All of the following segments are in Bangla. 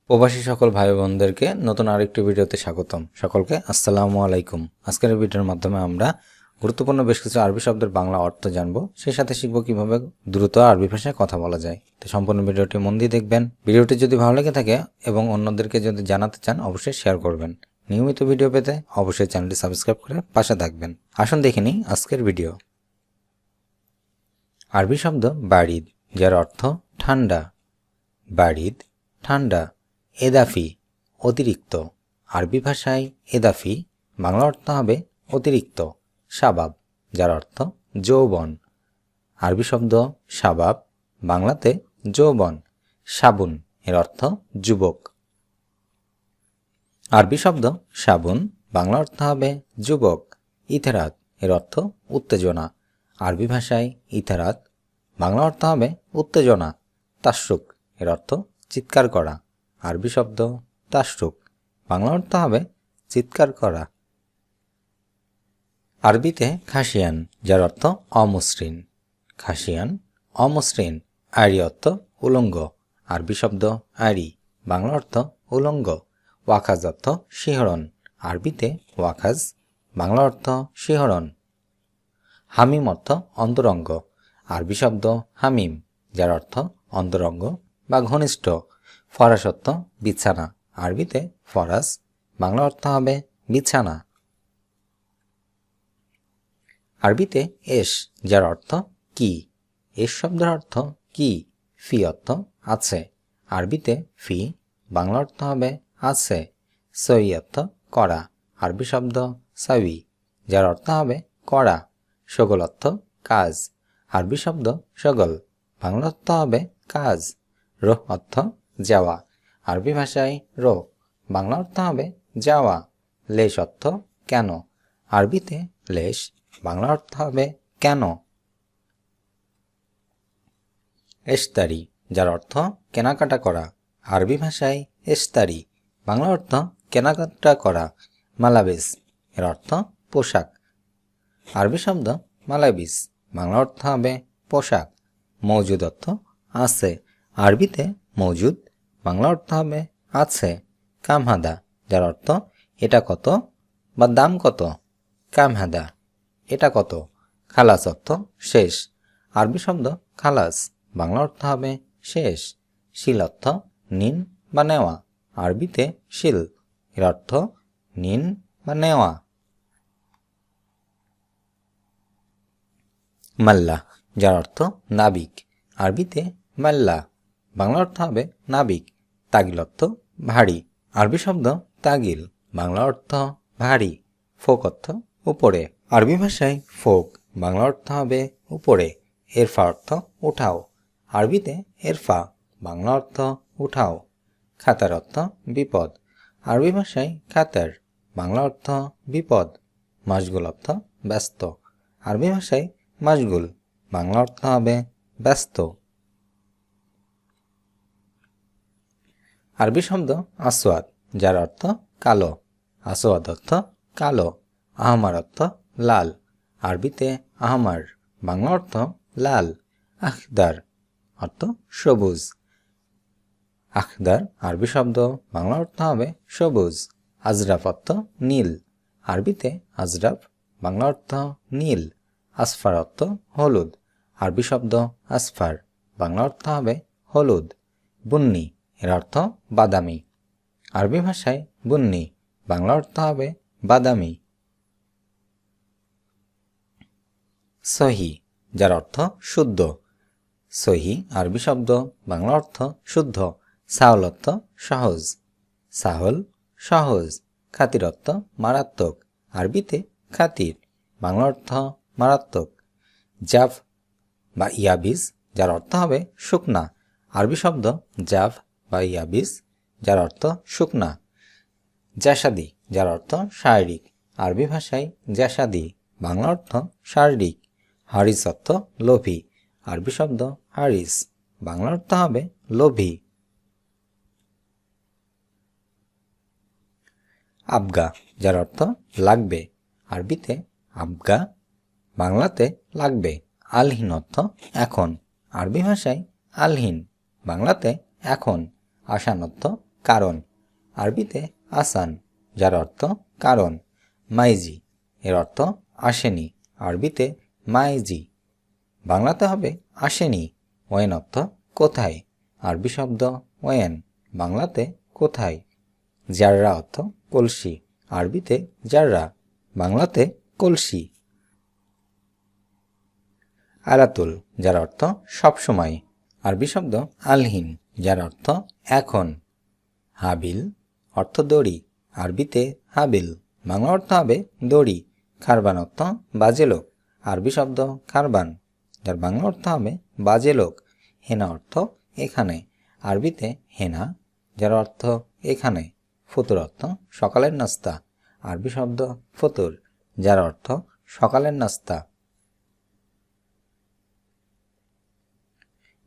প্রবাসী সকল ভাই বোনদেরকে নতুন আরেকটি ভিডিওতে স্বাগতম। সকলকে আসসালামু আলাইকুম। আজকের ভিডিওর মাধ্যমে আমরা গুরুত্বপূর্ণ বেশ কিছু আরবি শব্দের বাংলা অর্থ জানবো, সেই সাথে শিখবো কিভাবে দ্রুত আরবি ভাষায় কথা বলা যায়। তো সম্পূর্ণ ভিডিওটি মন দিয়ে দেখবেন। ভিডিওটি যদি ভালো লেগে থাকে এবং অন্যদেরকে যদি জানাতে চান অবশ্যই শেয়ার করবেন। নিয়মিত ভিডিও পেতে অবশ্যই চ্যানেলটি সাবস্ক্রাইব করে পাশে থাকবেন। আসুন দেখে নিই আজকের ভিডিও। আরবি শব্দ বারিদ, যার অর্থ ঠান্ডা। বারিদ ঠান্ডা। এদাফি অতিরিক্ত। আরবি ভাষায় এদাফি বাংলা অর্থ হবে অতিরিক্ত। শাবাব, যার অর্থ যৌবন। আরবি শব্দ শাবাব বাংলাতে যৌবন। সাবুন এর অর্থ যুবক। আরবি শব্দ সাবুন বাংলা অর্থ হবে যুবক। ইথেরাত এর অর্থ উত্তেজনা। আরবি ভাষায় ইথেরাত বাংলা অর্থ হবে উত্তেজনা। তাশরুক এর অর্থ চিৎকার করা। আরবি শব্দ তাশরুক বাংলা অর্থ হবে চিৎকার করা। আরবিতে খাসিয়ান, যার অর্থ অমসৃণ। খাসিয়ান অমসৃণ। আরি অর্থ উলঙ্গ। আরবি শব্দ আরি বাংলা অর্থ উলঙ্গ। ওয়াখাজ অর্থ শিহরণ। আরবিতে ওয়াখাজ বাংলা অর্থ শিহরণ। হামিম অর্থ অন্তরঙ্গ। আরবি শব্দ হামিম, যার অর্থ অন্তরঙ্গ বা ঘনিষ্ঠ। ফরাস অর্থ বিছানা। আরবিতে ফরাস বাংলা অর্থ হবে বিছানা। আরবিতে এস, যার অর্থ কি। এস শব্দের অর্থ কি। ফি অর্থ আছে। আরবিতে ফি বাংলা অর্থ হবে আছে। সই অর্থ করা। আরবি শব্দ সাবি, যার অর্থ হবে করা। সগল অর্থ কাজ। আরবি শব্দ সগল বাংলা অর্থ হবে কাজ। রোহ অর্থ যাওয়া। আরবি ভাষায় রোহ বাংলা অর্থ হবে যাওয়া। লেশ অর্থ কেন। আরবিতে লেশ বাংলা অর্থ হবে কেন। এস্তারি, যার অর্থ কেনাকাটা করা। আরবি ভাষায় এস্তারি বাংলা অর্থ কেনাকাটা করা। মালাবেস এর অর্থ পোশাক। আরবি শব্দ মালাবিস বাংলা অর্থ হবে পোশাক। মৌজুদ অর্থ আছে। আরবিতে মৌজুদ বাংলা অর্থ হবে আছে। কামহাদা, যার অর্থ এটা কত বা দাম কত। কামহাদা এটা কত। খালাস অর্থ শেষ। আরবি শব্দ খালাস বাংলা অর্থ হবে শেষ। শিল অর্থ নিন বা নেওয়া। আরবিতে শিল এর অর্থ নিন বা নেওয়া। মাল্লা, যার অর্থ নাবিক। আরবিতে মাল্লা বাংলা অর্থ হবে নাবিক। তাগিল অর্থ ভারী। আরবি শব্দ তাগিল বাংলা অর্থ ভারী। ফোক অর্থ উপরে। আরবি ভাষায় ফোক বাংলা অর্থ হবে উপরে। এরফা অর্থ উঠাও। আরবিতে এরফা বাংলা অর্থ উঠাও। খাতার অর্থ বিপদ। আরবি ভাষায় খাতার বাংলা অর্থ বিপদ। মাশগুল অর্থ ব্যস্ত। আরবি ভাষায় মাশগুল বাংলা অর্থ হবে ব্যস্ত। আরবি শব্দ আসওয়াদ, যার অর্থ কালো। আসওয়াদ অর্থ কালো। আহমার অর্থ লাল। আরবিতে আহমার বাংলা অর্থ লাল। আখদার অর্থ সবুজ। আখদার আরবি শব্দ বাংলা অর্থ হবে সবুজ। আজরাফ অর্থ নীল। আরবিতে আজরাফ বাংলা অর্থ নীল। আসফার অর্থ হলুদ। আরবি শব্দ আসফার বাংলা অর্থ হবে হলুদ। বুন্নি এর অর্থ বাদামি। আরবি ভাষায় বুন্নি বাংলা অর্থ হবে বাদামি। সহি, যার অর্থ শুদ্ধ। সহি আরবি শব্দ বাংলা অর্থ শুদ্ধ। সাহল অর্থ সহজ। সাহল সহজ। খাতির অর্থ মারাত্মক। আরবিতে খাতির বাংলা অর্থ মারাত্মক। জাফ বা ইয়াবিস, যার অর্থ হবে শুকনা। আরবি শব্দ জাফ বা ইয়াবিস, যার অর্থ শুকনা। জাসাদি, যার অর্থ শারীরিক। আরবি ভাষায় জাসাদি বাংলা অর্থ শারীরিক। হারিস অর্থ লোভী। আরবি শব্দ হারিস বাংলা অর্থ হবে লোভী। আবগা, যার অর্থ লাগবে। আরবিতে আবগা বাংলাতে লাগবে। আলহিন অর্থ এখন। আরবি ভাষায় আলহিন বাংলাতে এখন। আসান অর্থ কারণ, আরবিতে আসান, যার অর্থ কারণ। মাইজি, এর অর্থ আসেনি, আরবিতে মাইজি, বাংলাতে হবে আসেনি। ওয়েন অর্থ কোথায়, আরবি শব্দ ওয়েন, বাংলাতে কোথায়। জাররা অর্থ কলসি, আরবিতে জাররা, বাংলাতে কলসি। আলাতুল, যার অর্থ সবসময়, আরবি শব্দ আলহিন, যার অর্থ এখন। হাবিল অর্থ দড়ি, আরবিতে হাবিল, বাংলা অর্থ হবে দড়ি। খারবান অর্থ বাজে লোক, আরবি শব্দ খারবান, যার বাংলা অর্থ হবে বাজে লোক। হেনা অর্থ এখানে, আরবিতে হেনা, যার অর্থ এখানে। ফতুর অর্থ সকালের নাস্তা, আরবি শব্দ ফতুর, যার অর্থ সকালের নাস্তা।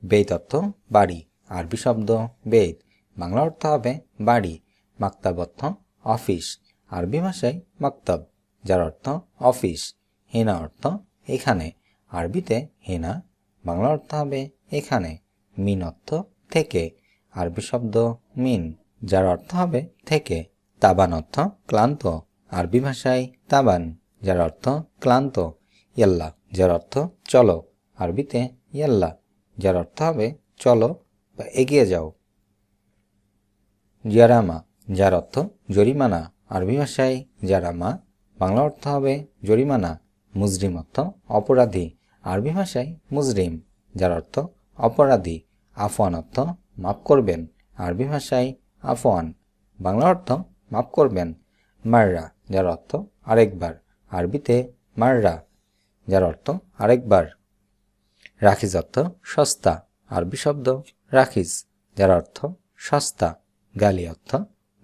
বেত অর্থ বাড়ি, আরবি শব্দ বেত, বাংলা অর্থ হবে বাড়ি। মাকতাব অর্থ অফিস, আরবি ভাষায় মাকতাব, যার অর্থ অফিস। হেনা অর্থ এখানে, আরবিতে হেনা, বাংলা অর্থ হবে এখানে। মিন অর্থ থেকে, আরবি শব্দ মিন, যার অর্থ হবে থেকে। তাবান অর্থ ক্লান্ত, আরবি ভাষায় তাবান, যার অর্থ ক্লান্ত। ইয়াল্লা, যার অর্থ চলো, আরবিতে ইয়াল্লা, যার অর্থ হবে চলো বা এগিয়ে যাও। জারামা, যার অর্থ জরিমানা, আরবি ভাষায় জারামা, বাংলা অর্থ হবে জরিমানা। মুজরিম অর্থ অপরাধী, আরবি ভাষায় মুজরিম, যার অর্থ অপরাধী। আফওয়ান অর্থ মাফ করবেন, আরবি ভাষায় আফওয়ান, বাংলা অর্থ মাফ করবেন। মাররা, যার অর্থ আরেকবার, আরবিতে মাররা, যার অর্থ আরেকবার। রাখিজ অর্থ সস্তা, আরবি শব্দ রাখিজ, যার অর্থ সস্তা। গালি অর্থ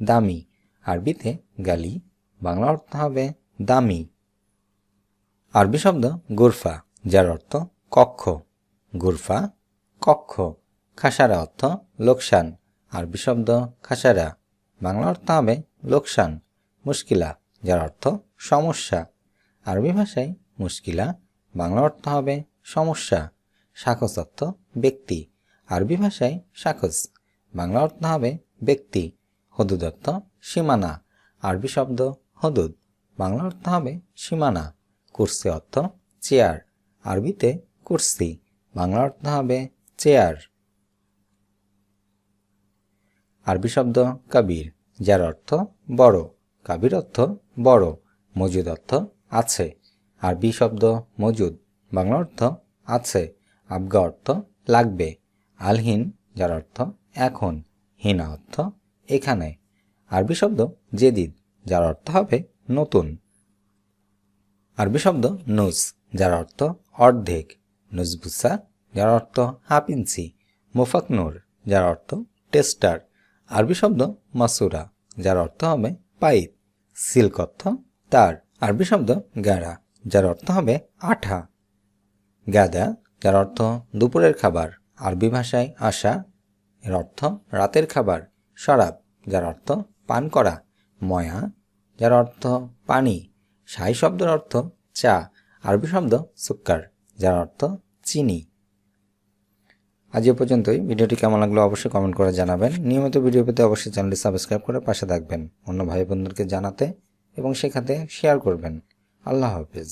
দামি, আরবিতে গালি, বাংলা অর্থ হবে দামি। আরবি শব্দ গুরফা, যার অর্থ কক্ষ, গুরফা কক্ষ। খাসারা অর্থ লোকসান, আরবি শব্দ খাসারা, বাংলা অর্থ হবে লোকসান। মুশকিলা, যার অর্থ সমস্যা, আরবি ভাষায় মুশকিলা, বাংলা অর্থ হবে সমস্যা। শাখস অর্থ ব্যক্তি, আরবি ভাষায় শাখস, বাংলা অর্থ হবে ব্যক্তি। হদুদ অর্থ সীমানা, আরবি শব্দ হদুদ, বাংলা অর্থ হবে সীমানা। কুরসি অর্থ চেয়ার, আরবিতে কুরসি, বাংলা অর্থ হবে চেয়ার। আরবি শব্দ কাবির, যার অর্থ বড়, কাবির অর্থ বড়। মজুদ অর্থ আছে, আরবি শব্দ মজুদ, বাংলা অর্থ আছে। আবগা অর্থ লাগবে। আলহিন, যার অর্থ এখন, হিনা অর্থ এখানে, আরবি শব্দ জেদিদ, যার অর্থ হবে নতুন। আরবি শব্দ নুস, যার অর্থ অর্ধেক। নুসবুসা, যার অর্থ হাফ ইঞ্চি। মুফাকনুর, যার অর্থ টেস্টার, আরবি শব্দ মাসুরা, যার অর্থ হবে পাইপ। সিল্ক অর্থ তার, আরবি শব্দ গাড়া, যার অর্থ হবে আঠা। গাদা, যার অর্থ দুপুরের খাবার, আরবি ভাষায় আশা, এর অর্থ রাতের খাবার। শরাব, যার অর্থ পান করা। ময়া, যার অর্থ পানি। শাই শব্দের অর্থ চা, আরবি শব্দ সুক্কার, যার অর্থ চিনি। আজ এ পর্যন্তই। ভিডিওটি কেমন লাগলো অবশ্যই কমেন্ট করে জানাবেন। নিয়মিত ভিডিও পেতে অবশ্যই চ্যানেলটি সাবস্ক্রাইব করে পাশে থাকবেন, অন্য ভাই বোনদেরকে জানাতে এবং শেখাতে শেয়ার করবেন। আল্লাহ হাফেজ।